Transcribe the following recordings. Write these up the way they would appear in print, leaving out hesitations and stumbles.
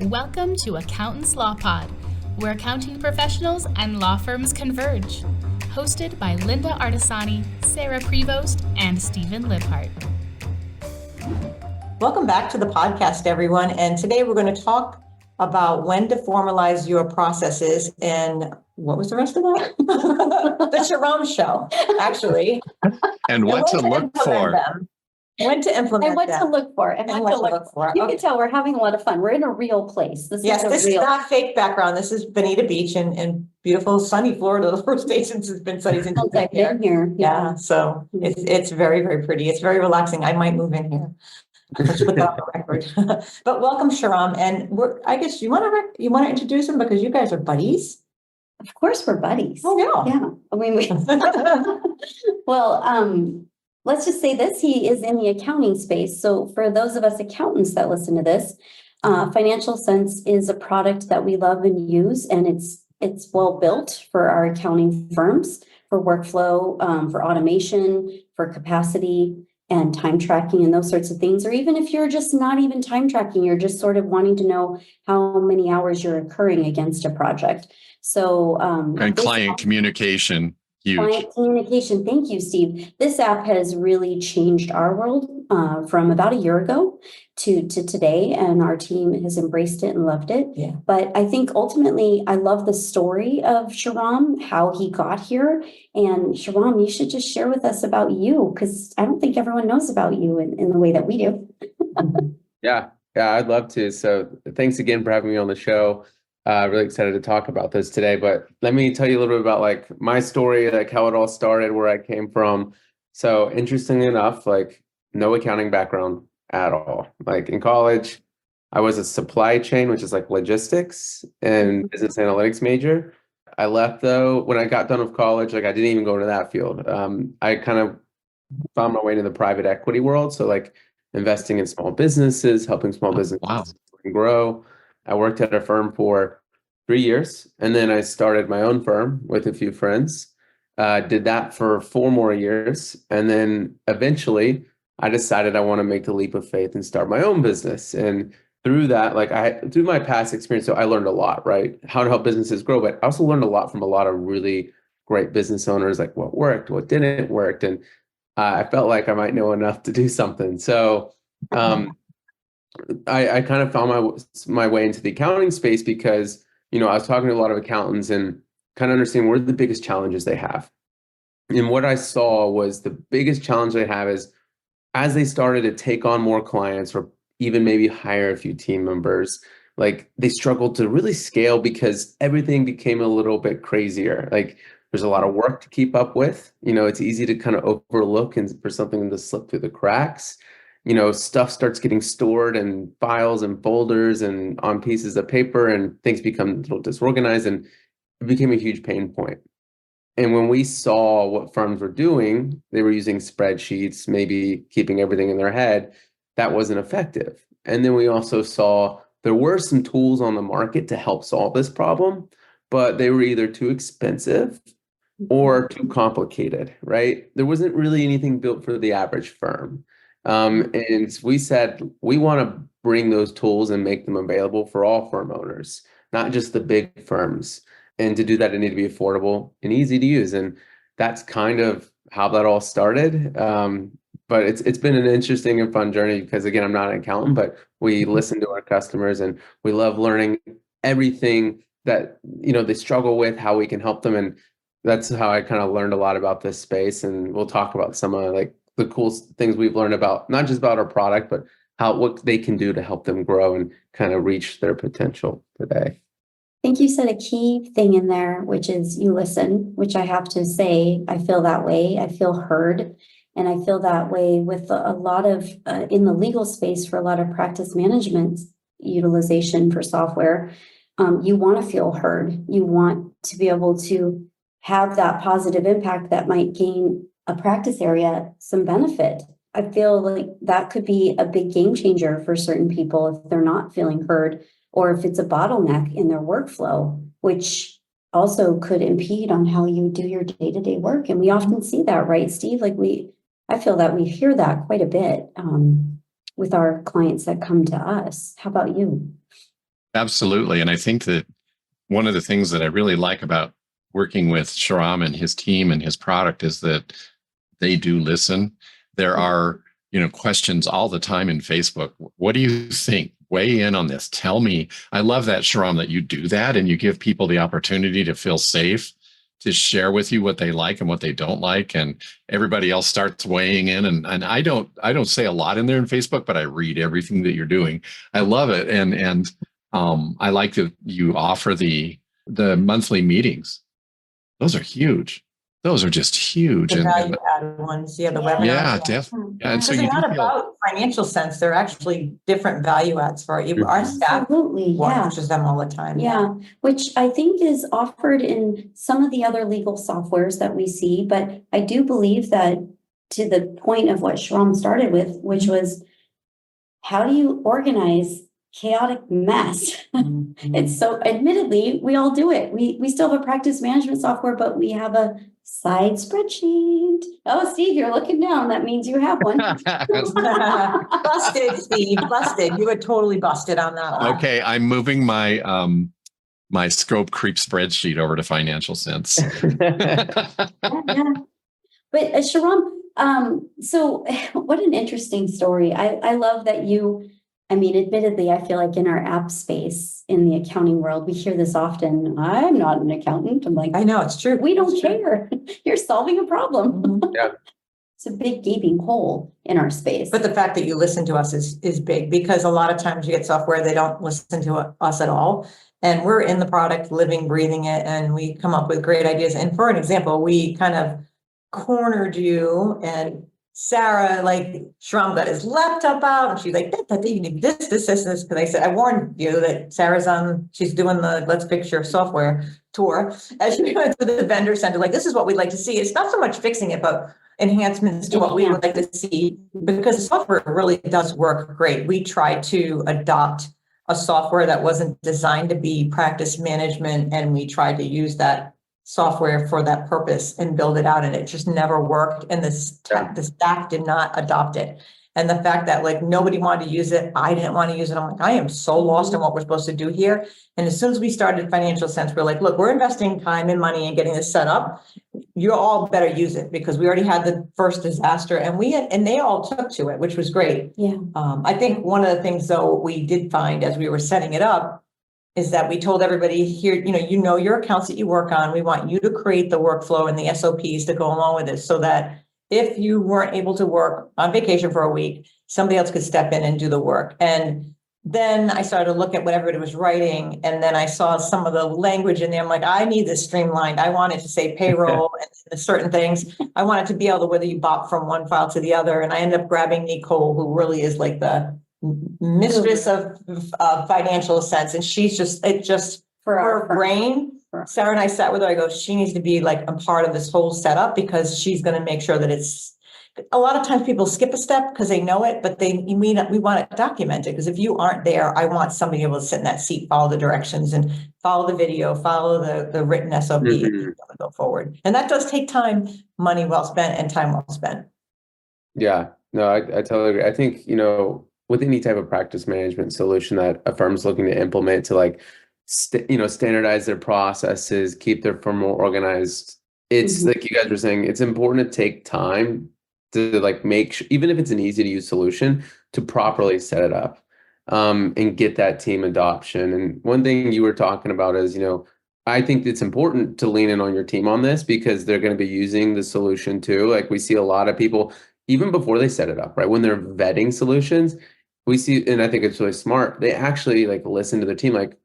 Welcome to Accountants Law Pod, where accounting professionals and law firms converge. Hosted by Linda Artisani, Sarah Prevost, and Stephen Liphart. Welcome back to the podcast, everyone. And today we're going to talk about when to formalize your processes. And what was the rest of that? The Shahram show, actually. And what to look for. Them. When to implement and what them. to look for. And what to look for. You can tell we're having a lot of fun. We're in a real place. This is not fake background. This is Bonita Beach in beautiful sunny Florida. The first day since it's been sunny since I've been here. Yeah, so it's very, very pretty. It's very relaxing. I might move in here. Let's put that on the record. But welcome, Shahram. And I guess you want to introduce him because you guys are buddies. Of course, we're buddies. Oh yeah. Yeah. I mean, well, let's just say this: he is in the accounting space. So for those of us accountants that listen to this, Financial Sense is a product that we love and use, and it's well built for our accounting firms for workflow, for automation, for capacity, and time tracking and those sorts of things. Or even if you're just not even time tracking, you're just sort of wanting to know how many hours you're incurring against a project. So and client communication, huge. Client communication. Thank you, Steve. This app has really changed our world from about a year ago to today, and our team has embraced it and loved it. Yeah. But I think ultimately, I love the story of Shahram, how he got here. And Shahram, you should just share with us about you, because I don't think everyone knows about you in the way that we do. Yeah, I'd love to. So thanks again for having me on the show. Really excited to talk about this today. But let me tell you a little bit about like my story, like how it all started, where I came from. So interestingly enough, like no accounting background at all. Like in college, I was a supply chain, which is like logistics and business analytics major. I left though, when I got done with college, like I didn't even go into that field. I kind of found my way into the private equity world. So like investing in small businesses, helping small businesses grow. I worked at a firm for 3 years, and then I started my own firm with a few friends. Did that for 4 more years, and then eventually I decided I want to make the leap of faith and start my own business. And through that, through my past experience, so I learned a lot, right? How to help businesses grow, but I also learned a lot from a lot of really great business owners, like what worked, what didn't work, and I felt like I might know enough to do something. So I kind of found my way into the accounting space because, I was talking to a lot of accountants and kind of understanding what are the biggest challenges they have. And what I saw was the biggest challenge they have is as they started to take on more clients or even maybe hire a few team members, like they struggled to really scale because everything became a little bit crazier. Like there's a lot of work to keep up with. It's easy to kind of overlook and for something to slip through the cracks. Stuff starts getting stored in files and folders and on pieces of paper, and things become a little disorganized, and it became a huge pain point. And when we saw what firms were doing, they were using spreadsheets, maybe keeping everything in their head. That wasn't effective. And then we also saw there were some tools on the market to help solve this problem, but they were either too expensive or too complicated, right? There wasn't really anything built for the average firm. And we said, we want to bring those tools and make them available for all firm owners, not just the big firms. And to do that, it needed to be affordable and easy to use. And that's kind of how that all started. But it's been an interesting and fun journey because, again, I'm not an accountant, but we listen to our customers and we love learning everything that, they struggle with, how we can help them. And that's how I kind of learned a lot about this space. And we'll talk about some of the cool things we've learned about, not just about our product, but what they can do to help them grow and kind of reach their potential today. I think you said a key thing in there, which is you listen, which I have to say, I feel that way. I feel heard. And I feel that way with a lot of, in the legal space for a lot of practice management utilization for software. You want to feel heard. You want to be able to have that positive impact that might gain a practice area some benefit. I feel like that could be a big game changer for certain people if they're not feeling heard, or if it's a bottleneck in their workflow, which also could impede on how you do your day-to-day work. And we often see that, right, Steve? I feel that we hear that quite a bit with our clients that come to us. How about you? Absolutely. And I think that one of the things that I really like about working with Shahram and his team and his product is that they do listen. There are, questions all the time in Facebook. What do you think? Weigh in on this. Tell me. I love that, Shahram, that you do that and you give people the opportunity to feel safe to share with you what they like and what they don't like, and everybody else starts weighing in. And I don't say a lot in there in Facebook, but I read everything that you're doing. I love it, and I like that you offer the monthly meetings. Those are huge. Those are just huge. The And value added ones, yeah, the webinars. yeah, definitely. Yeah, and so Because you they're do not feel, about financial sense, they're actually different value adds for our Mhm. staff Absolutely, yeah. watches them all the time. Yeah, which I think is offered in some of the other legal softwares that we see, but I do believe that to the point of what Shahram started with, which was how do you organize chaotic mess? It's so, admittedly, we all do it. We still have a practice management software, but we have a side spreadsheet. Oh, Steve, you're looking down. That means you have one. Busted, Steve, busted. You were totally busted on that one. okay, I'm moving my my scope creep spreadsheet over to Financial Sense. Yeah. But Shahram, so what an interesting story. I love that you, admittedly, I feel like in our app space, in the accounting world, we hear this often. I'm not an accountant. I'm like, I know, it's true. we don't It's true. care. You're solving a problem. Mhm. Yeah. It's a big gaping hole in our space. But the fact that you listen to us is big, because a lot of times you get software, they don't listen to us at all. And we're in the product, living, breathing it, and we come up with great ideas. And for an example, we kind of cornered you, and Sarah, like, Shahram got his laptop out and she's like, you need this, because I said, I warned you that Sarah's she's doing the Let's Fix Your Software tour. As she went to the vendor center, like, this is what we'd like to see. It's not so much fixing it, but enhancements to what we would like to see, because the software really does work great. We tried to adopt a software that wasn't designed to be practice management, and we tried to use that software for that purpose and build it out, and it just never worked, and the staff did not adopt it. And the fact that, like, nobody wanted to use it, I didn't want to use it. I'm like, I am so lost in what we're supposed to do here. And as soon as we started Financial Sense, we're like, look, we're investing time and money in getting this set up. You all better use it, because we already had the first disaster, and they all took to it, which was great. Yeah. I think one of the things, though, we did find as we were setting it up is that we told everybody here, your accounts that you work on, we want you to create the workflow and the SOPs to go along with it, so that if you weren't able to work on vacation for a week, somebody else could step in and do the work. And then I started to look at what everybody was writing, and then I saw some of the language in there. I'm like, I need this streamlined. I want it to say payroll and certain things. I want it to be able to, whether you bop from one file to the other. And I ended up grabbing Nicole, who really is like the mistress of Financial Sense. And she's just, For her our brain. Sarah and I sat with her. I go, she needs to be like a part of this whole setup, because she's going to make sure that it's. A lot of times people skip a step because they know it, but we want to document it, because if you aren't there, I want somebody able to sit in that seat, follow the directions, and follow the video, follow the written SOP, and go forward. And that does take time, money well spent, and time well spent. Yeah, no, I totally agree. I think, with any type of practice management solution that a firm's looking to implement to, like, standardize their processes, keep their firm more organized, it's like you guys were saying, it's important to take time to, like, make sure, even if it's an easy to use solution, to properly set it up, and get that team adoption. And one thing you were talking about is, I think it's important to lean in on your team on this, because they're going to be using the solution too. Like, we see a lot of people, even before they set it up, right? When they're vetting solutions, we see, and I think it's really smart, they actually, like, listen to the team, like,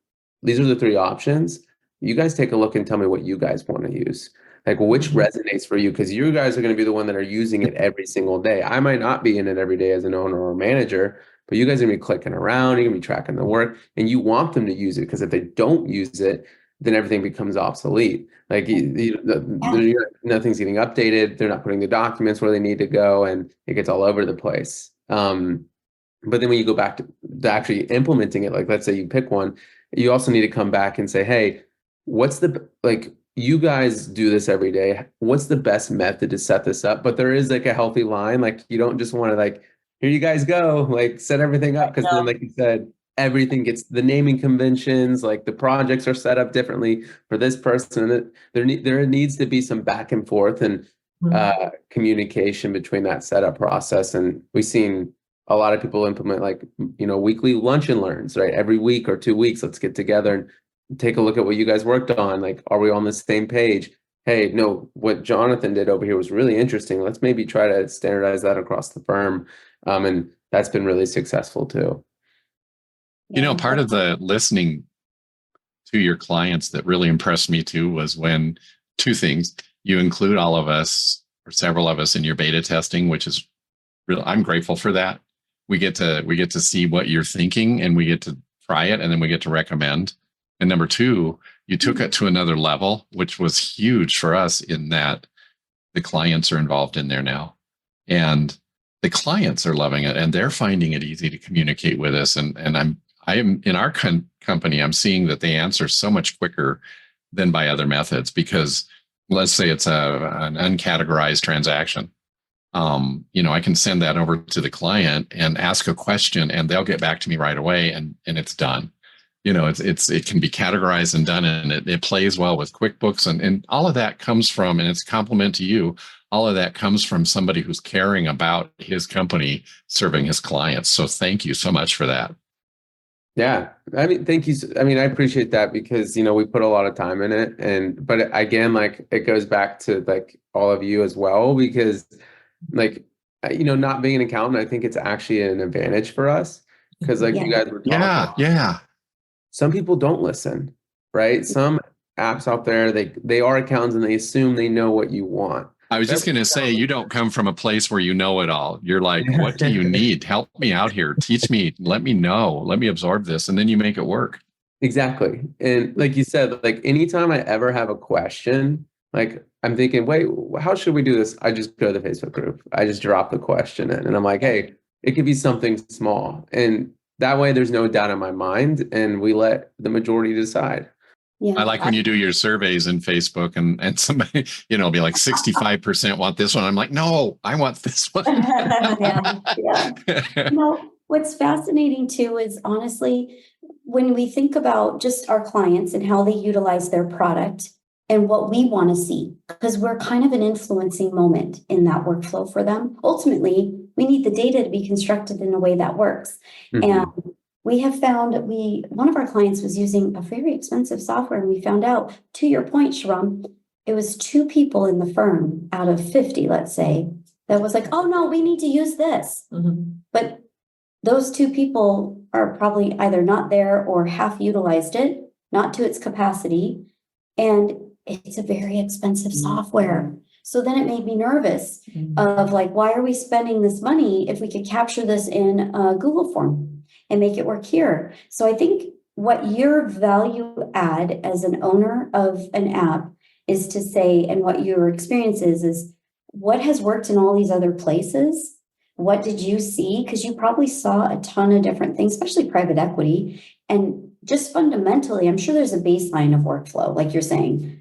these are the 3 options. You guys take a look and tell me what you guys want to use. Like, which resonates for you, because you guys are going to be the one that are using it every single day. I might not be in it every day as an owner or manager, but you guys are going to be clicking around, you're going to be tracking the work, and you want them to use it, because if they don't use it, then everything becomes obsolete. Like, nothing's getting updated. They're not putting the documents where they need to go, and it gets all over the place. But then when you go back to actually implementing it, like, let's say you pick one, you also need to come back and say, hey, you guys do this every day. What's the best method to set this up? But there is, like, a healthy line. Like, you don't just want to, like, here you guys go, like, set everything up. Because then, like you said, everything gets the naming conventions, like the projects are set up differently for this person. There needs to be some back and forth and communication between that setup process. And we've seen a lot of people implement like, weekly lunch and learns, right? Every week or 2 weeks, let's get together and take a look at what you guys worked on. Like, are we on the same page? Hey, no, what Jonathan did over here was really interesting. Let's maybe try to standardize that across the firm. And that's been really successful too. Part of the listening to your clients that really impressed me too was when two things: you include all of us or several of us in your beta testing, which is real. I'm grateful for that. We get to see what you're thinking, and we get to try it, and then we get to recommend. And number two, you took it to another level, which was huge for us in that the clients are involved in there now, and the clients are loving it, and they're finding it easy to communicate with us. And I am in our company, I'm seeing that they answer so much quicker than by other methods, because let's say it's an uncategorized transaction. I can send that over to the client and ask a question, and they'll get back to me right away, and it's done. It can be categorized and done, and it plays well with QuickBooks, and all of that comes from, and it's a compliment to you, all of that comes from somebody who's caring about his company serving his clients. So thank you so much for that. Yeah. I mean, thank you. I mean, I appreciate that because, we put a lot of time in it, but again, like it goes back to like all of you as well, because like, not being an accountant, I think it's actually an advantage for us because like you guys were talking. Yeah. Some people don't listen, right? Some apps out there, they are accountants and they assume they know what you want. I was just going to say, you don't come from a place where you know it all. You're like, what do you need? Help me out here. Teach me. Let me know. Let me absorb this. And then you make it work. Exactly. And like you said, like anytime I ever have a question, like I'm thinking, wait, how should we do this? I just go to the Facebook group. I just drop the question in and I'm like, hey, it could be something small. And that way there's no doubt in my mind and we let the majority decide. Yeah. I like when you do your surveys in Facebook and somebody, be like 65% want this one. I'm like, no, I want this one. Yeah. What's fascinating too is honestly, when we think about just our clients and how they utilize their product and what we want to see, because we're kind of an influencing moment in that workflow for them. Ultimately, we need the data to be constructed in a way that works. Mm-hmm. And we have found one of our clients was using a very expensive software, and we found out, to your point, Shahram, it was 2 people in the firm out of 50, let's say, that was like, oh no, we need to use this. Mm-hmm. But those 2 people are probably either not there or half utilized it, not to its capacity. And it's a very expensive software. So then it made me nervous of like, why are we spending this money if we could capture this in a Google form and make it work here? So I think what your value add as an owner of an app is to say, and what your experience is what has worked in all these other places? What did you see? Because you probably saw a ton of different things, especially private equity. And just fundamentally, I'm sure there's a baseline of workflow, like you're saying.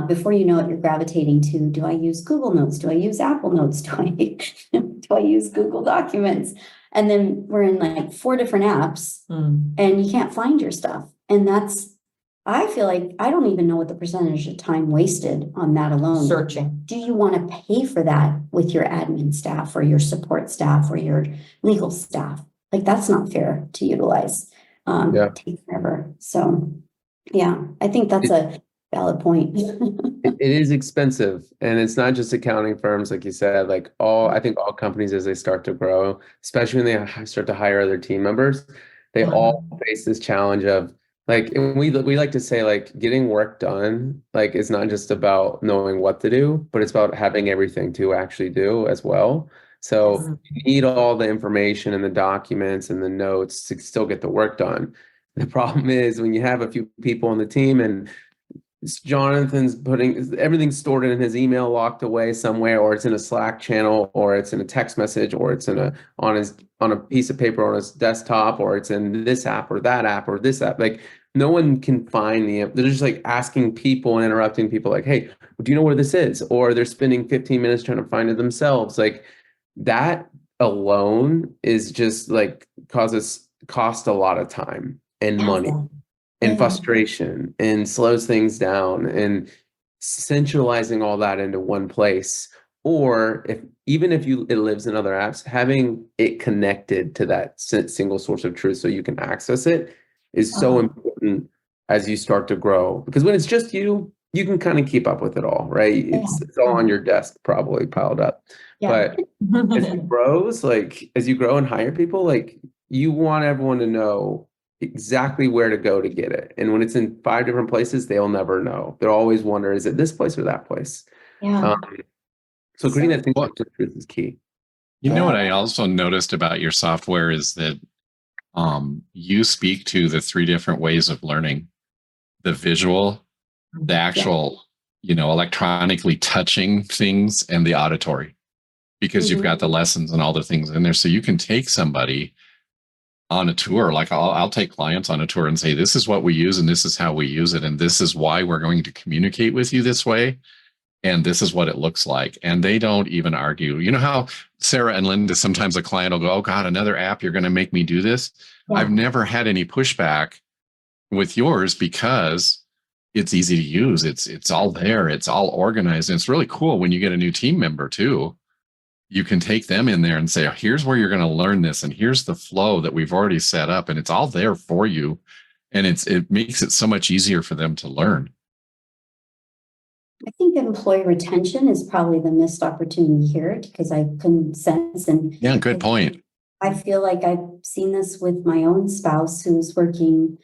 Before you know it, you're gravitating to, do I use Google Notes? Do I use Apple Notes? Do I use Google Documents? And then we're in like 4 different apps and you can't find your stuff. And I feel like I don't even know what the percentage of time wasted on that alone. Searching. Do you want to pay for that with your admin staff or your support staff or your legal staff? Like that's not fair to utilize. Take forever. So yeah, I think that's a valid point. It is expensive, and it's not just accounting firms, like you said. Like I think all companies, as they start to grow, especially when they start to hire other team members, they all face this challenge of like, and we like to say like getting work done. Like it's not just about knowing what to do, but it's about having everything to actually do as well. So you need all the information and the documents and the notes to still get the work done. The problem is when you have a few people on the team and Jonathan's putting everything stored in his email locked away somewhere, or it's in a Slack channel, or it's in a text message, or it's on a piece of paper on his desktop, or it's in this app or that app or this app. Like no one can find they're just like asking people and interrupting people like, hey, do you know where this is? Or they're spending 15 minutes trying to find it themselves. Like that alone is just like causes cost a lot of time and Yeah. money and Yeah. frustration and slows things down, and centralizing all that into one place. Or even if it lives in other apps, having it connected to that single source of truth so you can access it is so important as you start to grow. Because when it's just you can kind of keep up with it all, right? It's all on your desk, probably piled up. Yeah. But as it grows, like as you grow and hire people, like you want everyone to know exactly where to go to get it. And when it's in 5 different places, they'll never know. They'll always wonder, is it this place or that place? Yeah. So creating that Well, single truth is key. You know Yeah. what I also noticed about your software is that you speak to the 3 different ways of learning: the visual, the actual, electronically touching things, and the auditory, because you've got the lessons and all the things in there. So you can take somebody on a tour. Like I'll take clients on a tour and say, this is what we use and this is how we use it. And this is why we're going to communicate with you this way. And this is what it looks like. And they don't even argue. You know how Sarah and Linda, sometimes a client will go, oh God, another app, you're going to make me do this. Yeah. I've never had any pushback with yours because it's easy to use. It's all there. It's all organized. And it's really cool when you get a new team member too. You can take them in there and say, oh, here's where you're going to learn this. And here's the flow that we've already set up. And it's all there for you. And it makes it so much easier for them to learn. I think employee retention is probably the missed opportunity here, because I couldn't sense. And Yeah, good point. I feel like I've seen this with my own spouse who's working,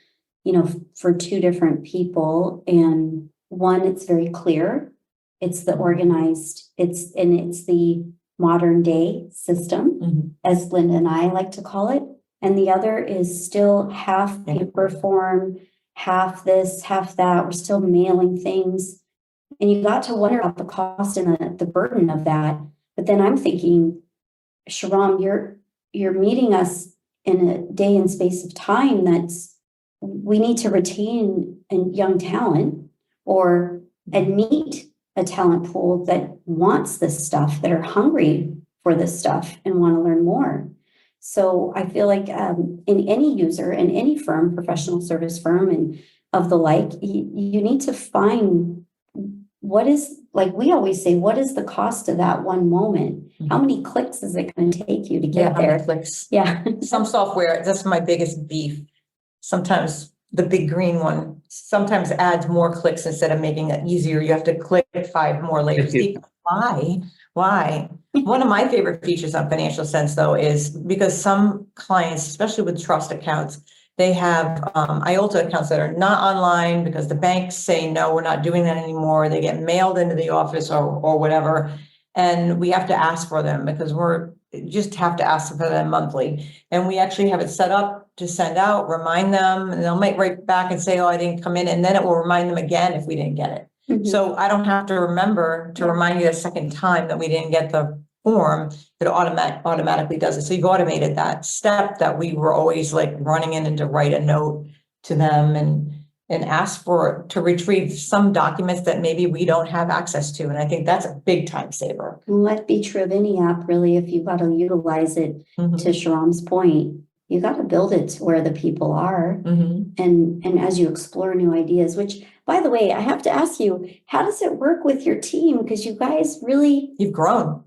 for 2 different people. And one, it's very clear. It's the organized, it's the modern day system, as Linda and I like to call it. And the other is still half paper form, half this, half that. We're still mailing things. And you got to wonder about the cost and the burden of that. But then I'm thinking, Shahram, you're meeting us in a day and space of time we need to retain a young talent and meet a talent pool that wants this stuff, that are hungry for this stuff and want to learn more. So I feel like in any user, in any firm, professional service firm and of the like, you need to find what is, like we always say, what is the cost of that one moment? How many clicks is it going to take you to get there? Clicks. Yeah. Some software, that's my biggest beef. Sometimes the big green one sometimes adds more clicks instead of making it easier. You have to click 5 more layers deep. Why? One of my favorite features on Financial Sense, though, is because some clients, especially with trust accounts, they have IOLTA accounts that are not online because the banks say, no, we're not doing that anymore. They get mailed into the office or whatever. And we have to ask for them because just have to ask for them monthly. And we actually have it set up to send out, remind them, and they'll make right back and say, oh, I didn't come in. And then it will remind them again if we didn't get it. So I don't have to remember to remind you the second time that we didn't get the form. That automatically does it. So you've automated that step that we were always like running in and to write a note to them and ask to retrieve some documents that maybe we don't have access to. And I think that's a big time saver. Well, that'd be true of any app, really. If you've got to utilize it, to Shahram's point, you got to build it to where the people are. And as you explore new ideas, which, by the way, I have to ask you, how does it work with your team? Because you guys really, You've grown.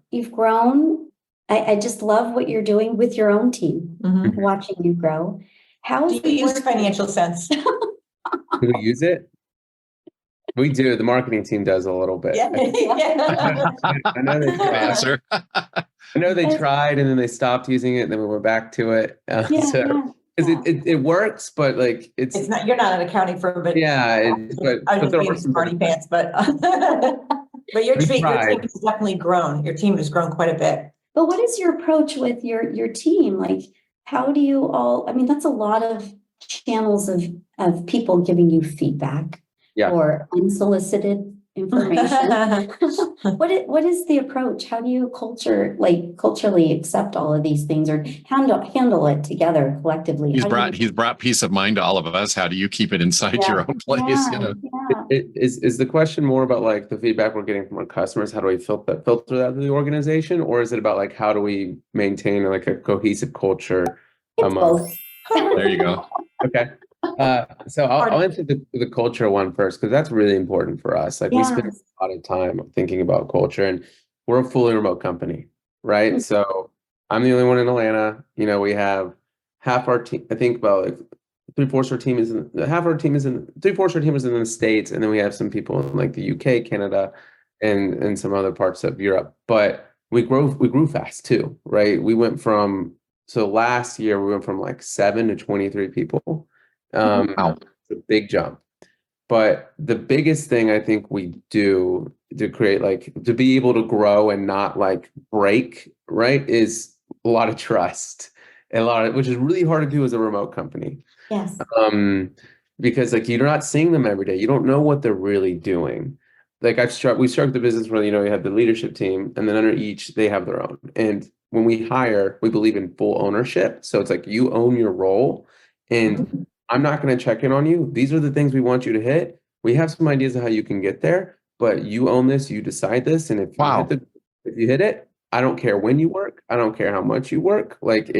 I just love what you're doing with your own team, watching you grow. How is Do you use Financial Sense? Do we use it? We do. The marketing team does a little bit. Yeah. I know they tried. Answer. I know they tried and then they stopped using it and then we went back to it. Because it works, but like It's not, you're not an accounting firm, but yeah. I don't think smarty pants, but your team has definitely grown. Your team has grown quite a bit. But what is your approach with your team? Like, how do you all, I mean, that's a lot of channels of people giving you feedback or unsolicited information. What is the approach? How do you culturally accept all of these things or handle it together collectively? He's brought peace of mind to all of us. How do you keep it inside your own place? Is the question more about like the feedback we're getting from our customers? How do we filter that through the organization, or is it about like how do we maintain like a cohesive culture? It's both. There you go. Okay. So I'll answer the culture one first, because that's really important for us. Like we spend Yes. a lot of time thinking about culture, and we're a fully remote company, right? Mhm. So I'm the only one in Atlanta. You know, we have half our team, I think about like three-fourths our team is in half our team is in three-fourths our team is in the States, and then we have some people in like the UK, Canada, and some other parts of Europe. But we grew fast too, right? We went from so last year we went from like 7 to 23 people. Wow. It's a big jump. But the biggest thing I think we do to create like to be able to grow and not like break, right, is a lot of trust. And a lot of which is really hard to do as a remote company. Yes. Because like you're not seeing them every day. You don't know what they're really doing. Like we struck the business where, you know, you have the leadership team, and then under each they have their own. And when we hire, we believe in full ownership. So it's like you own your role, and I'm not going to check in on you. These are the things we want you to hit. We have some ideas of how you can get there, but you own this, you decide this. And Wow. if you hit it, I don't care when you work. I don't care how much you work. Like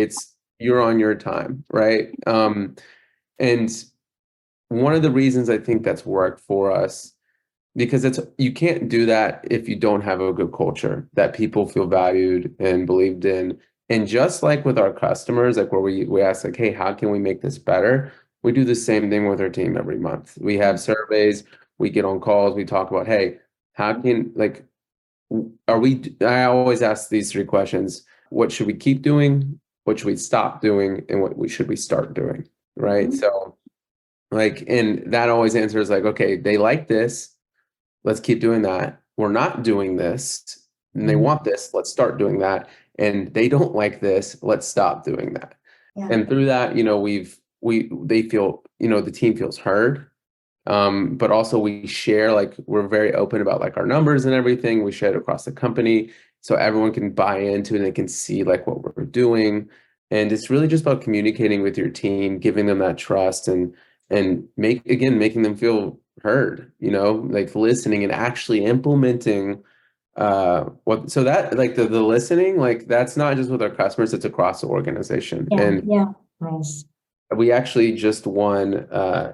you're on your time, right? And one of the reasons I think that's worked for us, because you can't do that if you don't have a good culture that people feel valued and believed in. And just like with our customers, like where we ask like, hey, how can we make this better? We do the same thing with our team every month. We have surveys, we get on calls, we talk about, hey, how can like I always ask these three questions: what should we keep doing? What should we stop doing? And what should we start doing? Right. So like, and that always answers like, okay, they like this, let's keep doing that. We're not doing this, and they want this, let's start doing that. And they don't like this, let's stop doing that. Yeah. And through that, you know, they feel, you know, the team feels heard. But also we share, like, we're very open about like our numbers and everything. We share it across the company so everyone can buy into it and they can see like what we're doing. And it's really just about communicating with your team, giving them that trust, and making them feel heard, you know, like listening and actually implementing so that like the listening, like that's not just with our customers, it's across the organization. Yeah. And Yeah. Nice. we actually just won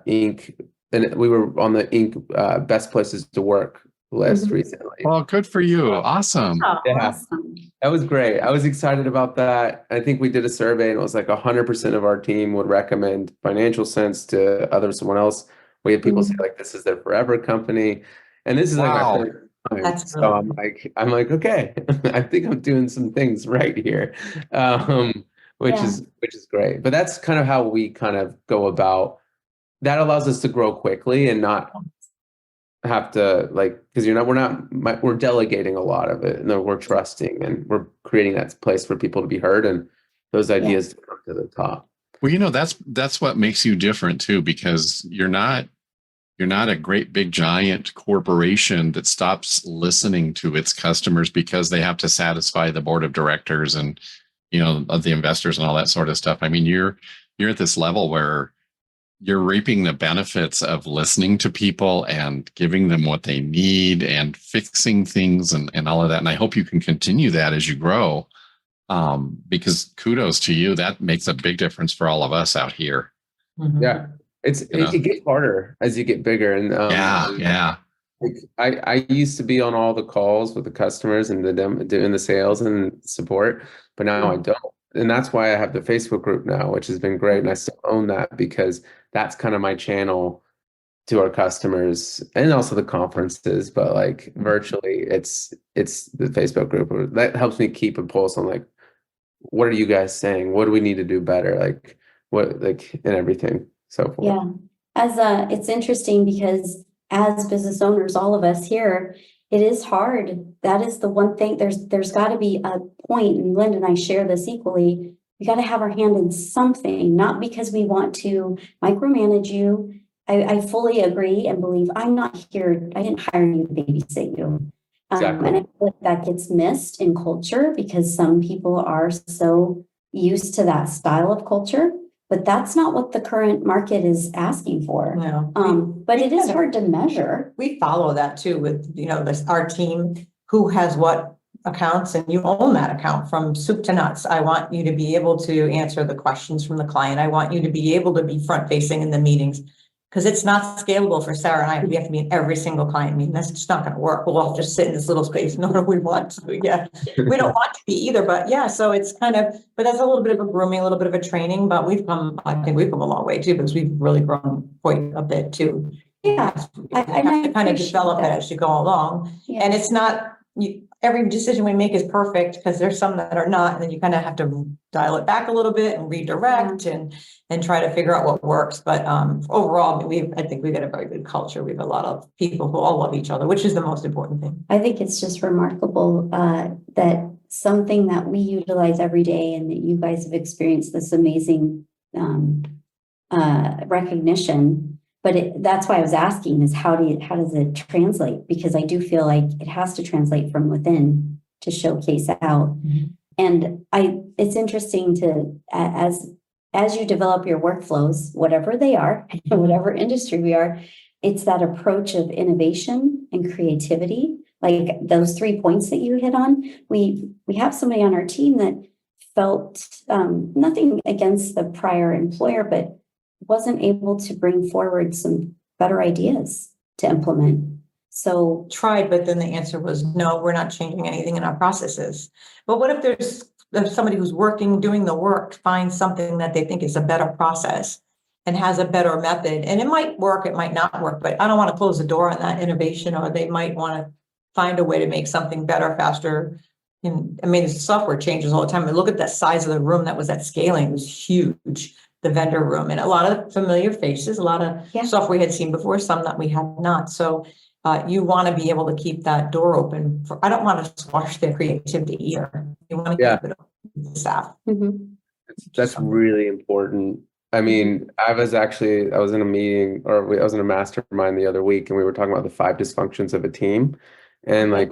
Inc. And we were on the Inc. Best Places to Work list recently. Well, good for you. Awesome. Yeah, Awesome. that was great. I was excited about that. I think we did a survey and it was like 100% of our team would recommend Financial Sense to someone else. We had people say like, this is their forever company. And this is like Wow. my first time. That's So really I'm like, okay, I think I'm doing some things right here. Which Yeah. is great. But that's kind of how we kind of go about. That allows us to grow quickly and not have to like, because we're delegating a lot of it, and then we're trusting, and we're creating that place for people to be heard and those ideas to come to the top. Well, you know, that's what makes you different too, because you're not a great big giant corporation that stops listening to its customers because they have to satisfy the board of directors and, you know, of the investors and all that sort of stuff. I mean, you're at this level where you're reaping the benefits of listening to people and giving them what they need and fixing things and all of that. And I hope you can continue that as you grow, because kudos to you. That makes a big difference for all of us out here. Yeah, it gets harder as you get bigger. And yeah. Like, I used to be on all the calls with the customers and doing the sales and support, but now I don't. And that's why I have the Facebook group now, which has been great. And I still own that because that's kind of my channel to our customers, and also the conferences, but like virtually it's the Facebook group that helps me keep a pulse on like, what are you guys saying? What do we need to do better? Like what, like, and everything, so forth. Yeah. It's interesting because as business owners, all of us here, it is hard. That is the one thing. There's got to be a point, and Linda and I share this equally. We got to have our hand in something, not because we want to micromanage you. I fully agree and believe I'm not here. I didn't hire you to babysit you. Exactly. And I feel like that gets missed in culture because some people are so used to that style of culture. But that's not what the current market is asking for. No. But it is hard to measure. We follow that too with, you know, our team, who has what accounts and you own that account from soup to nuts. I want you to be able to answer the questions from the client. I want you to be able to be front facing in the meetings. Because it's not scalable for Sarah and I. We have to be in every single client meeting. That's just not going to work. We'll all just sit in this little space. No, we want to. Yeah, we don't want to be either. But yeah, so it's kind of, but that's a little bit of a grooming, a little bit of a training. But I think we've come a long way too, because we've really grown quite a bit too. Yeah, You have to kind of develop it as you go along. Yeah. And it's not, every decision we make is perfect, because there's some that are not, and then you kind of have to dial it back a little bit and redirect and try to figure out what works. But overall, I think we've got a very good culture. We have a lot of people who all love each other, which is the most important thing. I think it's just remarkable that something that we utilize every day, and that you guys have experienced this amazing recognition. But that's why I was asking, is how does it translate? Because I do feel like it has to translate from within to showcase out. Mm-hmm. And it's interesting to, as you develop your workflows, whatever they are, whatever industry we are, it's that approach of innovation and creativity. Like those 3 points that you hit on, we have somebody on our team that felt nothing against the prior employer, but wasn't able to bring forward some better ideas to implement. So tried, but then the answer was no, we're not changing anything in our processes. But what if there's somebody who's doing the work, finds something that they think is a better process and has a better method, and it might work, it might not work, but I don't want to close the door on that innovation, or they might want to find a way to make something better, faster. And I mean, the software changes all the time. I mean, look at the size of the room that was at scaling. It was huge. The vendor room, and a lot of familiar faces, a lot of stuff we had seen before, some that we had not. So you want to be able to keep that door open. I don't want to squash their creativity either. You want to keep it open to the staff. mm-hmm. That's really important. I mean, I was in a meeting, or I was in a mastermind the other week, and we were talking about the 5 dysfunctions of a team, and like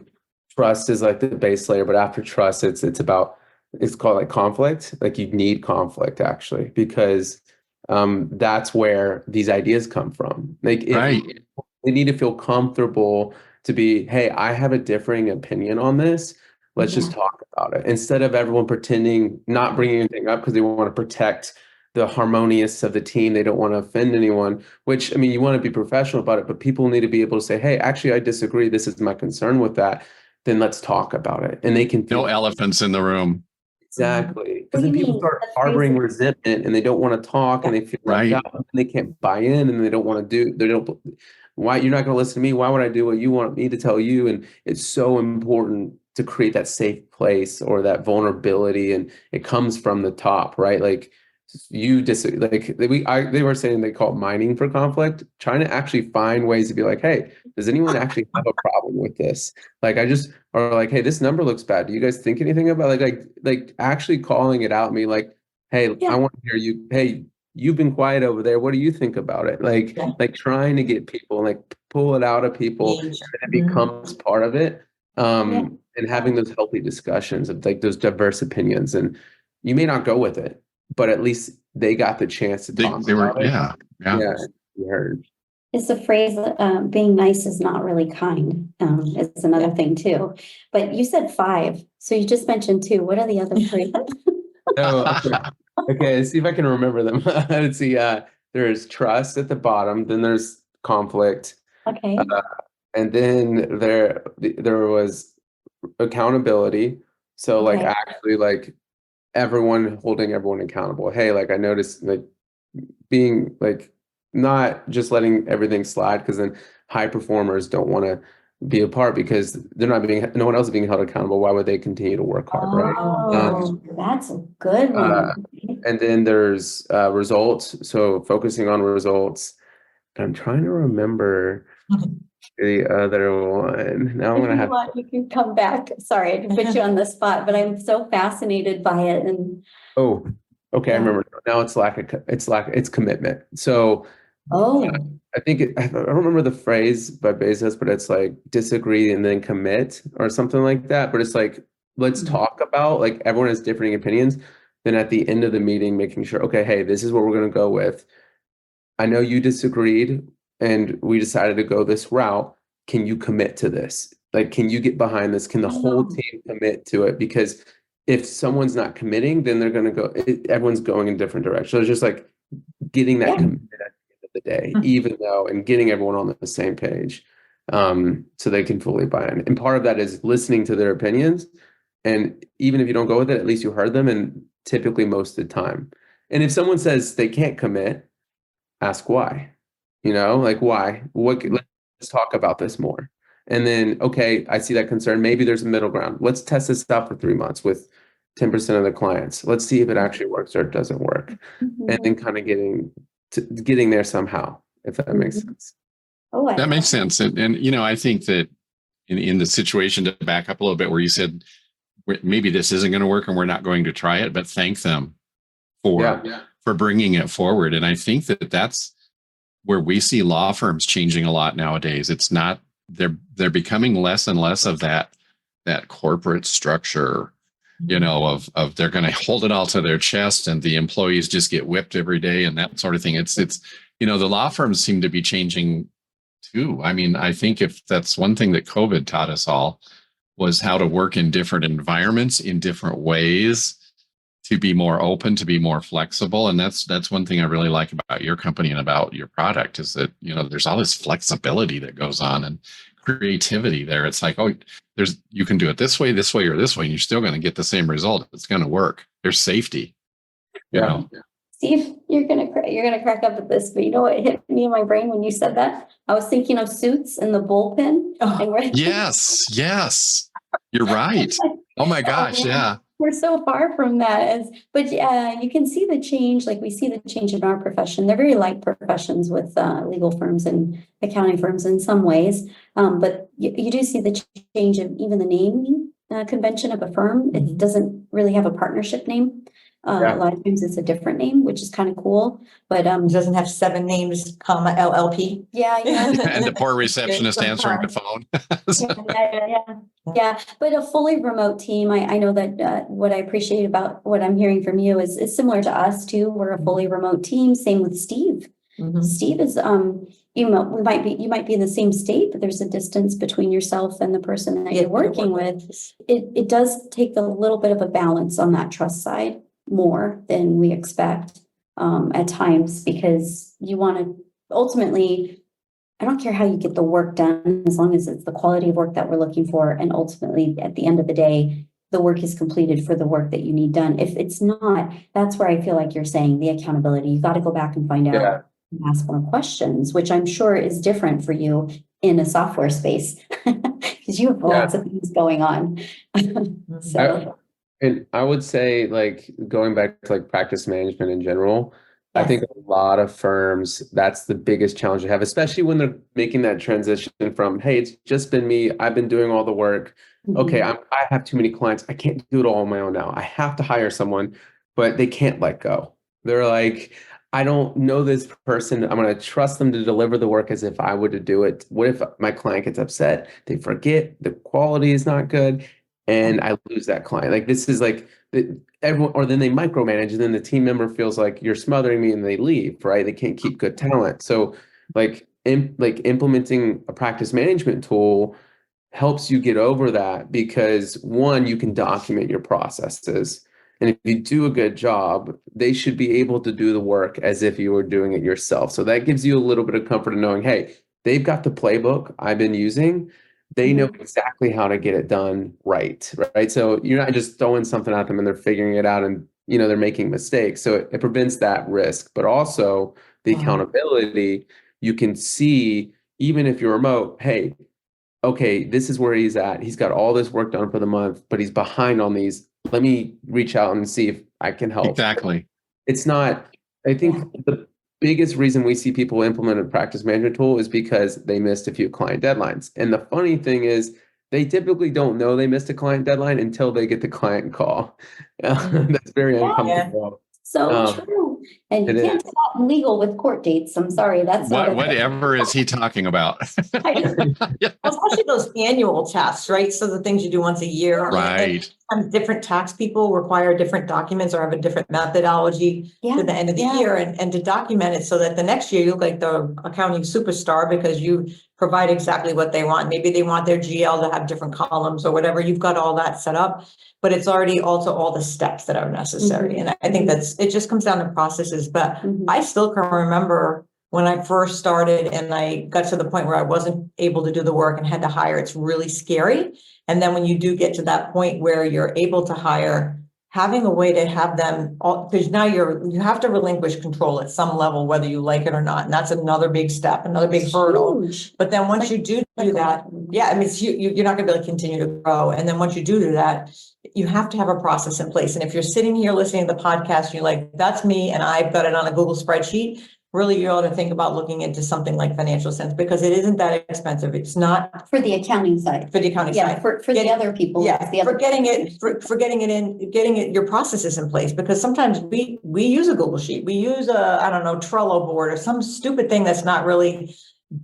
trust is like the base layer, but after trust, it's called like conflict. Like you need conflict actually, because that's where these ideas come from. Like they need to feel comfortable to be, hey, I have a differing opinion on this. Let's just talk about it, instead of everyone pretending, not bringing anything up because they want to protect the harmonious of the team. They don't want to offend anyone, which, I mean, you want to be professional about it, but people need to be able to say, hey, actually, I disagree. This is my concern with that. Then let's talk about it. And they can feel no elephants in the room. Exactly. Because then people start harboring resentment and they don't want to talk and they feel left out and they can't buy in and they don't want to why you're not going to listen to me? Why would I do what you want me to tell you? And it's so important to create that safe place or that vulnerability, and it comes from the top, right? Like they were saying they call it mining for conflict, trying to actually find ways to be like, hey, does anyone actually have a problem with this? Like or like, hey, this number looks bad. Do you guys think anything about like actually calling it out, me like, hey, I want to hear you. Hey, you've been quiet over there. What do you think about it? Like trying to get people, like pull it out of people, and it becomes part of it. And having those healthy discussions of like those diverse opinions, and you may not go with it, but at least they got the chance to talk. They were, you heard. It's the phrase, being nice is not really kind. It's another thing too. But you said 5, so you just mentioned 2. What are the other 3? Okay, let's see if I can remember them. Let's see. There's trust at the bottom. Then there's conflict. Okay. And then there was accountability. So like actually like everyone holding everyone accountable. Hey, like I noticed like being like not just letting everything slide, because then high performers don't want to be a part because no one else is being held accountable. Why would they continue to work hard, right? That's a good one. And then there's results. So focusing on results. I'm trying to remember the other one. Now I'm going to have. You can come back. Sorry, I put you on the spot, but I'm so fascinated by it. And okay, I remember now. It's commitment. So I think I don't remember the phrase by Bezos, but it's like disagree and then commit or something like that. But it's like, let's talk about, like, everyone has differing opinions. Then at the end of the meeting, making sure, okay, hey, this is what we're going to go with. I know you disagreed and we decided to go this route. Can you commit to this? Like, can you get behind this? Can the whole team commit to it? Because if someone's not committing, then they're going to go, everyone's going in different directions. So it's just like getting that commitment at the end of the day, even though, and getting everyone on the same page, so they can fully buy in. And part of that is listening to their opinions. And even if you don't go with it, at least you heard them, and typically most of the time. And if someone says they can't commit, ask why. Like, why? Let's talk about this more. And then, okay, I see that concern. Maybe there's a middle ground. Let's test this out for 3 months with 10% of the clients. Let's see if it actually works or it doesn't work. And then kind of getting there somehow, if that makes sense. Oh, That makes sense. And I think that in the situation, to back up a little bit, where you said maybe this isn't going to work and we're not going to try it, but thank them for bringing it forward. And I think that that's where we see law firms changing a lot nowadays. It's not, they're becoming less and less of that corporate structure, of they're going to hold it all to their chest and the employees just get whipped every day and that sort of thing. It's the law firms seem to be changing too. I mean, I think if that's one thing that COVID taught us all, was how to work in different environments in different ways, to be more open, to be more flexible. And that's one thing I really like about your company and about your product, is that, there's all this flexibility that goes on and creativity there. It's like, you can do it this way, or this way, and you're still going to get the same result. It's going to work. There's safety, you know. Steve, you're gonna crack up at this, but you know what hit me in my brain when you said that? I was thinking of Suits and the bullpen. Yes, you're right. Oh my gosh, yeah. We're so far from that, but you can see the change. Like, we see the change in our profession. They're very like professions with legal firms and accounting firms in some ways, but you do see the change of even the naming convention of a firm. It doesn't really have a partnership name. A lot of times it's a different name, which is kind of cool, but It doesn't have 7 names, comma, LLP. And the poor receptionist answering the phone. Yeah. But a fully remote team, I know that what I appreciate about what I'm hearing from you is similar to us too. We're a fully remote team. Same with Steve. Steve is you might be in the same state, but there's a distance between yourself and the person that you're working with. It does take a little bit of a balance on that trust side, more than we expect at times, because you want to ultimately, I don't care how you get the work done, as long as it's the quality of work that we're looking for. And ultimately, at the end of the day, the work is completed for the work that you need done. If it's not, that's where I feel like you're saying the accountability. You got to go back and find out and ask more questions, which I'm sure is different for you in a software space, because you have lots of things going on. And I would say, like, going back to like practice management in general, I think a lot of firms, that's the biggest challenge they have, especially when they're making that transition from, hey, it's just been me, I've been doing all the work. Okay, I have too many clients, I can't do it all on my own now. I have to hire someone, but they can't let go. They're like, I don't know this person, I'm going to trust them to deliver the work as if I were to do it. What if my client gets upset? They forget, the quality is not good, and I lose that client. Like, this is like everyone, or then they micromanage, and then the team member feels like you're smothering me, and they leave, right? They can't keep good talent. So like implementing a practice management tool helps you get over that, because one, you can document your processes. And if you do a good job, they should be able to do the work as if you were doing it yourself. So that gives you a little bit of comfort in knowing, hey, they've got the playbook I've been using. They know exactly how to get it done right? So you're not just throwing something at them and they're figuring it out, and they're making mistakes. So it prevents that risk, but also the accountability. You can see, even if you're remote, hey, okay, this is where he's at. He's got all this work done for the month, but he's behind on these. Let me reach out and see if I can help. Exactly. It's not, I think the biggest reason we see people implement a practice management tool is because they missed a few client deadlines. And the funny thing is, they typically don't know they missed a client deadline until they get the client call. That's very uncomfortable. So true. And you can't talk legal with court dates. I'm sorry. That's whatever is he talking about? Especially those annual tests, right? So the things you do once a year. Right. sometimes different tax people require different documents or have a different methodology Yeah, to the end of the yeah. year, and to document it so that the next year you look like the accounting superstar because you provide exactly what they want. Maybe they want their GL to have different columns or whatever. You've got all that set up, but it's already also all the steps that are necessary. And I think it just comes down to processes. But I still can remember when I first started and I got to the point where I wasn't able to do the work and had to hire. It's really scary. And then when you do get to that point where you're able to hire, having a way to have them all, because now you have to relinquish control at some level, whether you like it or not. And that's another big step, another big hurdle. Huge. But then once you do that, yeah, I mean, you're not gonna be able to continue to grow. And then once you do that, you have to have a process in place. And if you're sitting here listening to the podcast, and you're like, that's me, and I've got it on a Google spreadsheet, really you ought to think about looking into something like Financial Sense, because it isn't that expensive. It's not For the accounting side. for the accounting Yeah, side. for the other people. Yeah, it's the other for getting your processes in place, because sometimes we use a Google Sheet, we use a, I don't know, Trello board or some stupid thing that's not really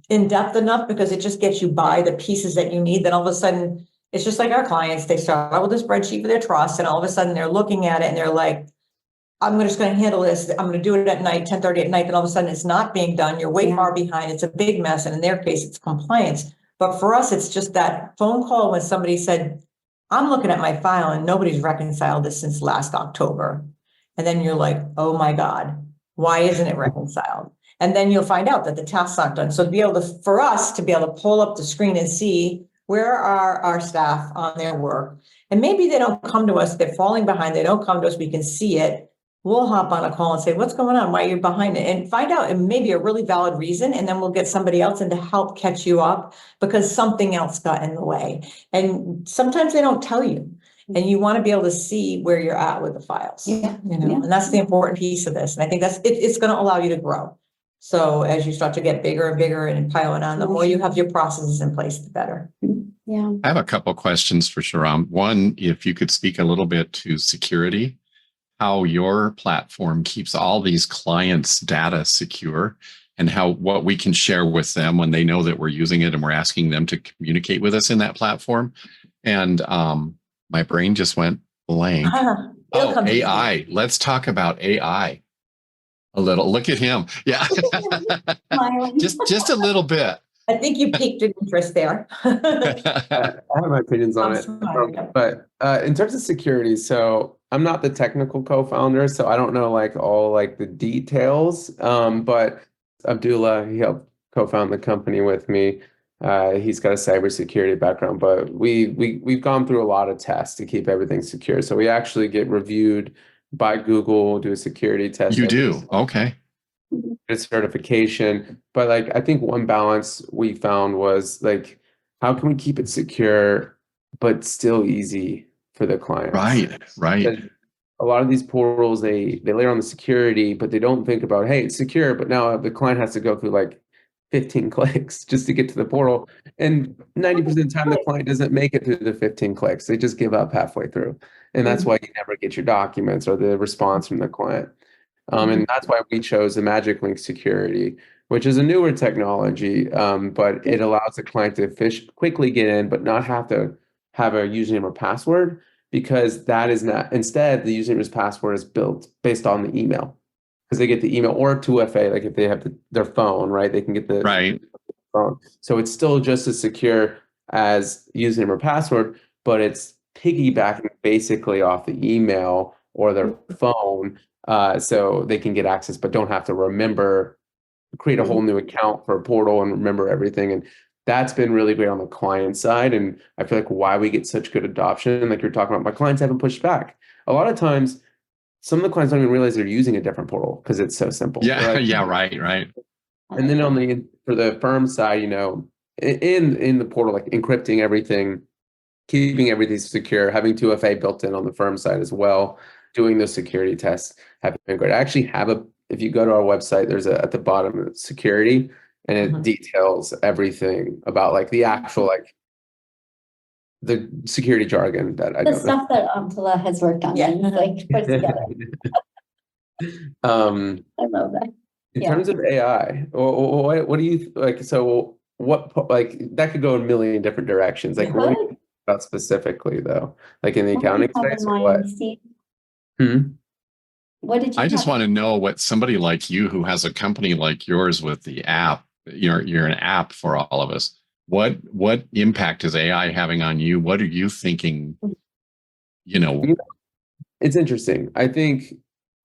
in depth enough because it just gets you by the pieces that you need. Then all of a sudden, it's just like our clients, they start out with a spreadsheet for their trust, and all of a sudden they're looking at it and they're like, I'm just going to handle this. I'm going to do it at night, 10:30 at night. Then all of a sudden it's not being done. You're way far behind. It's a big mess. And in their case, it's compliance. But for us, it's just that phone call when somebody said, I'm looking at my file and nobody's reconciled this since last October. And then you're like, oh my God, why isn't it reconciled? And then you'll find out that the tasks aren't done. So to be able to, for us to be able to pull up the screen and see where are our staff on their work. And maybe they don't come to us, they're falling behind, they don't come to us, we can see it. We'll hop on a call and say, what's going on? Why are you behind it? And find out, and maybe a really valid reason. And then we'll get somebody else in to help catch you up because something else got in the way. And sometimes they don't tell you. And you want to be able to see where you're at with the files. And that's the important piece of this. And I think it's going to allow you to grow. So as you start to get bigger and bigger and piling on, the more you have your processes in place, the better. Yeah. I have a couple questions for Shahram. One, if you could speak a little bit to security, how your platform keeps all these clients' data secure, and what we can share with them when they know that we're using it and we're asking them to communicate with us in that platform. And my brain just went blank. Oh, AI. Let's talk about AI a little. Look at him. Yeah. just a little bit. I think you piqued an interest there. I have my opinions on it. But in terms of security, so I'm not the technical co-founder, so I don't know all the details. But Abdullah, he helped co-found the company with me. He's got a cybersecurity background, but we've gone through a lot of tests to keep everything secure. So we actually get reviewed by Google, do a security test. You do? Okay. A certification. But I think one balance we found was how can we keep it secure but still easy for the clients? Right. A lot of these portals, they layer on the security, but they don't think about, hey, it's secure, but now the client has to go through 15 clicks just to get to the portal. And 90% of the time, the client doesn't make it through the 15 clicks. They just give up halfway through. And that's why you never get your documents or the response from the client. And that's why we chose the Magic Link security, which is a newer technology, but it allows the client to quickly get in, but not have to have a username or password, because that is not, instead, the username or password is built based on the email, because they get the email or 2FA, if they have their phone, right? They can get the phone. So it's still just as secure as username or password, but it's piggybacking basically off the email or their phone. So they can get access, but don't have to create a whole new account for a portal and remember everything. And that's been really great on the client side. And I feel why we get such good adoption, like you're talking about, my clients haven't pushed back. A lot of times, some of the clients don't even realize they're using a different portal because it's so simple. Yeah, right. And then for the firm side, in the portal, encrypting everything, keeping everything secure, having 2FA built in on the firm side as well, doing those security tests have been great. I actually if you go to our website, there's at the bottom of security, and it details everything about the actual the security jargon that I the stuff that Abdullah has worked on. Yeah. And put together. I love that. In terms of AI, what do you so what that could go a million different directions. What about specifically though, like in the What did accounting you have space in or what? mind, Steve? Hmm? What did you I just have? want to know what somebody like you who has a company like yours with the app, you're an app for all of us. What impact is AI having on you? What are you thinking? You know, It's interesting. I think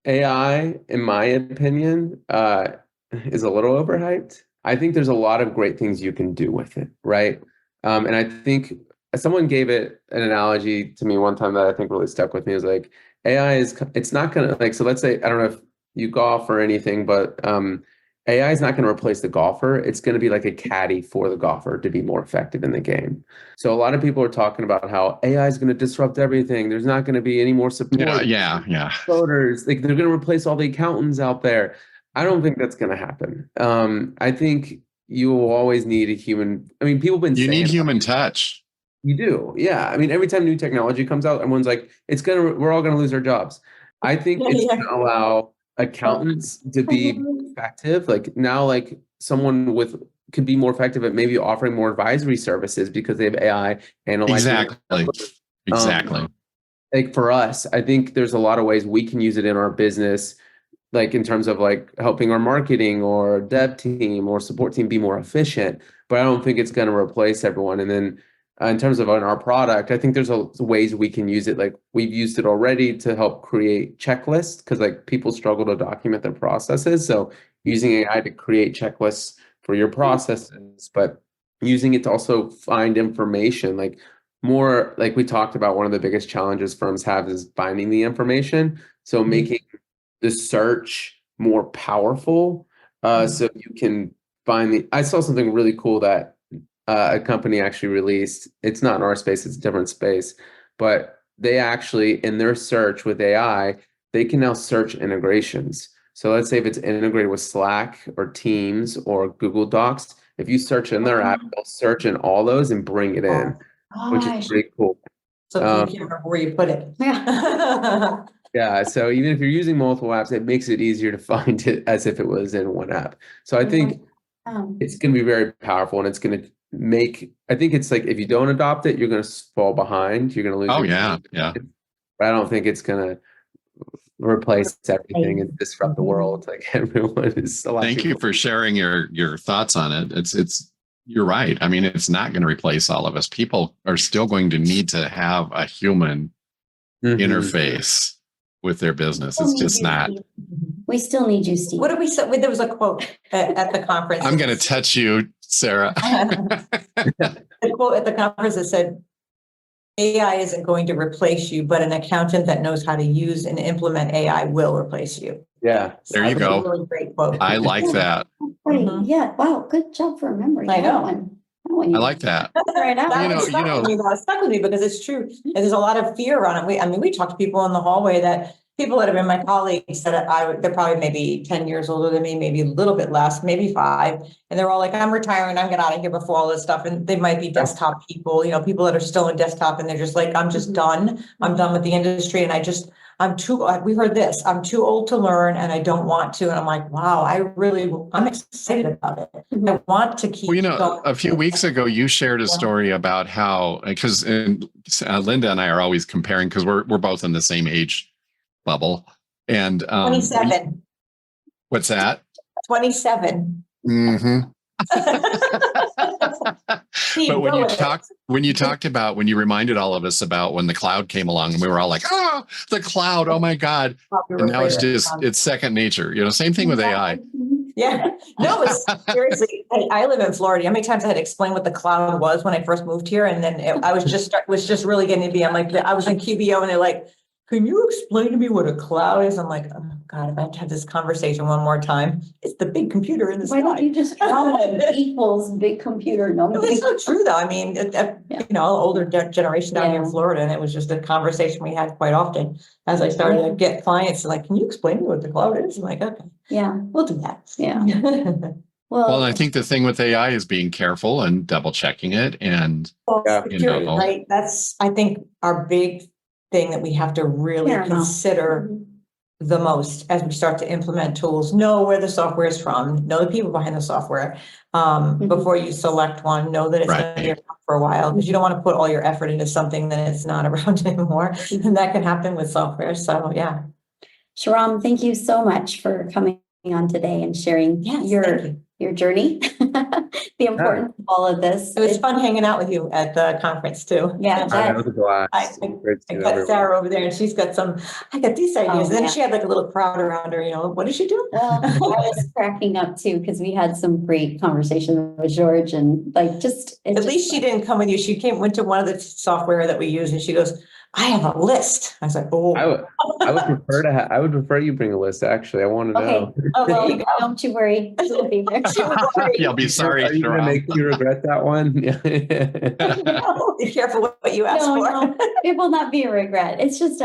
AI, in my opinion, is a little overhyped. I think there's a lot of great things you can do with it, right? And I think someone gave it an analogy to me one time that I think really stuck with me. It was like AI it's not gonna like, so let's say, I don't know if you golf or anything, but AI is not gonna replace the golfer. It's gonna be like a caddy for the golfer to be more effective in the game. So a lot of people are talking about how AI is going to disrupt everything. There's not going to be any more support. yeah. Voters, like they're going to replace all the accountants out there. I don't think that's going to happen. I think you will always need a human. I mean, people have been You saying need human touch. you do. Yeah. I mean, every time new technology comes out, everyone's like, we're all going to lose our jobs. I think it's going to allow accountants to be effective. Like now, like someone could be more effective at maybe offering more advisory services because they have AI analyzing. Exactly. Like for us, I think there's a lot of ways we can use it in our business, like in terms of like helping our marketing or dev team or support team be more efficient. But I don't think it's going to replace everyone. And then in terms of our product, I think there's ways we can use it. Like we've used it already to help create checklists because like people struggle to document their processes. So using AI to create checklists for your processes, but using it to also find information like more like we talked about, one of the biggest challenges firms have is finding the information. So making the search more powerful so you can find I saw something really cool that a company actually released. It's not in our space, it's a different space, but they actually in their search with AI, they can now search integrations. So let's say if it's integrated with Slack or Teams or Google Docs, if you search in their app, they'll search in all those and bring it in, which is pretty cool. So if you can't remember where you put it. Yeah. Yeah, so even if you're using multiple apps, it makes it easier to find it as if it was in one app. So I think it's going to be very powerful, and it's going to I think it's like if you don't adopt it, you're going to fall behind. You're going to lose. Oh your yeah. But I don't think it's going to replace everything and disrupt the world. Like everyone is. Thank you for sharing your thoughts on it. You're right. I mean, it's not going to replace all of us. People are still going to need to have a human interface with their business. It's just not. We still need you, Steve. What did we say? There was a quote at the conference. I'm going to touch you, Sarah. The quote at the conference that said, AI isn't going to replace you, but an accountant that knows how to use and implement AI will replace you. Yeah. There you go. A really great quote. I like that. Right. Yeah. Wow. Good job for remembering I know. that one. I like that. Right now. That stuck with me because it's true. And there's a lot of fear around it. We talk to people in the hallway that people that have been my colleagues that they're probably maybe 10 years older than me, maybe a little bit less, maybe 5. And they're all like, I'm retiring, I'm getting out of here before all this stuff. And they might be desktop people, people that are still in desktop and they're just like, I'm just done. I'm done with the industry. And we heard this, I'm too old to learn and I don't want to. And I'm like, wow, I'm excited about it. I want to keep going. A few weeks ago, you shared a story about how, because Linda and I are always comparing because we're both in the same age bubble. And 27. What's that? 27. Mm-hmm. But when you reminded all of us about when the cloud came along and we were all like, oh, the cloud, oh my God. And now it's second nature, same thing with AI. Yeah, no, it's seriously, I live in Florida. How many times I had to explain what the cloud was when I first moved here? And then I was just really getting to be, I'm like, I was in QBO and they're like, can you explain to me what a cloud is? I'm like, oh God, if I have to have this conversation one more time, it's the big computer in the sky. Why don't you just call it equals big computer? No, it's so true though. I mean, older generation down here in Florida, and it was just a conversation we had quite often as I started to get clients like, can you explain to me what the cloud is? I'm like, okay, we'll do that. Yeah. Well, I think the thing with AI is being careful and double checking it and security, right? That's, I think, our big thing that we have to really consider the most as we start to implement tools. Know where the software is from, know the people behind the software. Before you select one, know that it's going to be Right. around for a while, because you don't want to put all your effort into something that it's not around anymore. And that can happen with software. So yeah. Shahram, thank you so much for coming on today and sharing Yes, your thank you. journey, the importance of all of this. It was fun hanging out with you at the conference too. Yeah, That was a blast. Great to I see got everyone. Sarah over there and she's got I got these ideas. Oh, And then yeah. she had like a little crowd around her, what did she do? Well, I was cracking up too, because we had some great conversation with George, and like At least she didn't come with you. She went to one of the software that we use and she goes, I have a list. I was like, oh. I would prefer you bring a list, actually. I want to Okay. know. Oh, there you go. Don't you worry. We'll be there. Yeah, I'll be sorry, Are you going to Shahram. make me regret that one? Yeah. Be careful what you ask for. No, it will not be a regret. It's just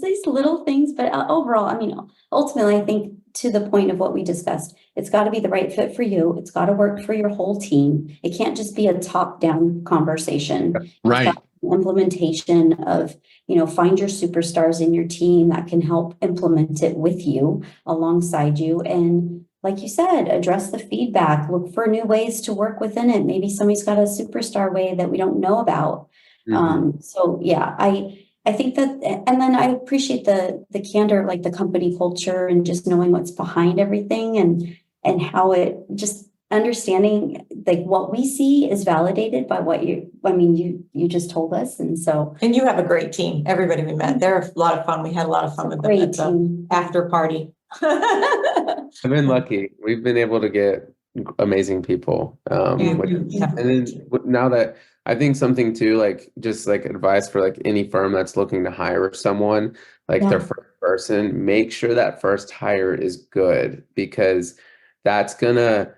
these little things, but overall, I mean, ultimately, I think to the point of what we discussed, it's got to be the right fit for you. It's got to work for your whole team. It can't just be a top-down conversation. Right. Implementation of, find your superstars in your team that can help implement it with you, alongside you. And like you said, address the feedback, look for new ways to work within it. Maybe somebody's got a superstar way that we don't know about. So yeah, I think that, and then I appreciate the candor, like the company culture and just knowing what's behind everything, and how it just understanding like what we see is validated by what you just told us. And so, And you have a great team. Everybody we met, they're a lot of fun. We had a lot of fun with them at the after party. I've been lucky. We've been able to get amazing people. And then now that I think something too, like just like advice for like any firm that's looking to hire someone, like their first person, make sure that first hire is good, because that's gonna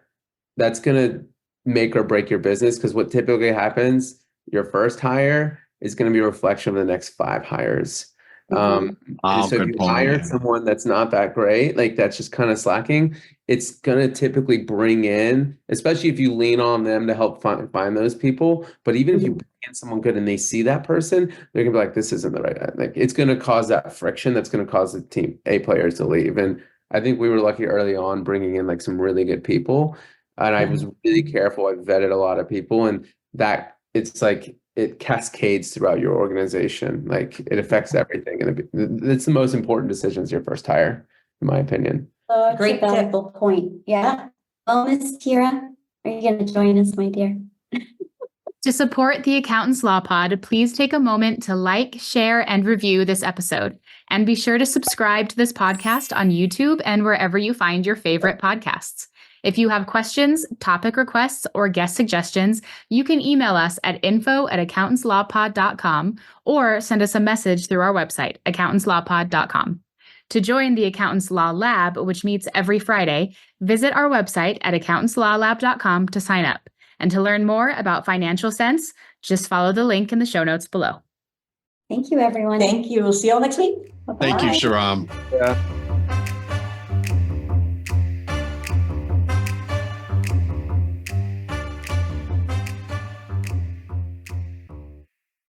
make or break your business. Because what typically happens, your first hire is going to be a reflection of the next 5 hires. So if you hire someone that's not that great, like that's just kind of slacking, it's going to typically bring in, especially if you lean on them to help find those people. But even if you bring in someone good and they see that person, they're going to be like, this isn't the right, like it's going to cause that friction that's going to cause the team A players to leave. And I think we were lucky early on bringing in like some really good people. And I was really careful. I vetted a lot of people, and that it's like it cascades throughout your organization. Like it affects everything. And it's the most important decisions your first hire, in my opinion. Oh, great valuable point. Yeah. Well, Miss Kira, are you going to join us, my dear? To support the Accountants Law Pod, please take a moment to like, share, and review this episode. And be sure to subscribe to this podcast on YouTube and wherever you find your favorite podcasts. If you have questions, topic requests, or guest suggestions, you can email us at info@accountantslawpod.com or send us a message through our website, accountantslawpod.com. To join the Accountants Law Lab, which meets every Friday, visit our website at accountantslawlab.com to sign up. And to learn more about Financial Sense, just follow the link in the show notes below. Thank you, everyone. Thank you. We'll see you all next week. Thank you, Shahram. Yeah.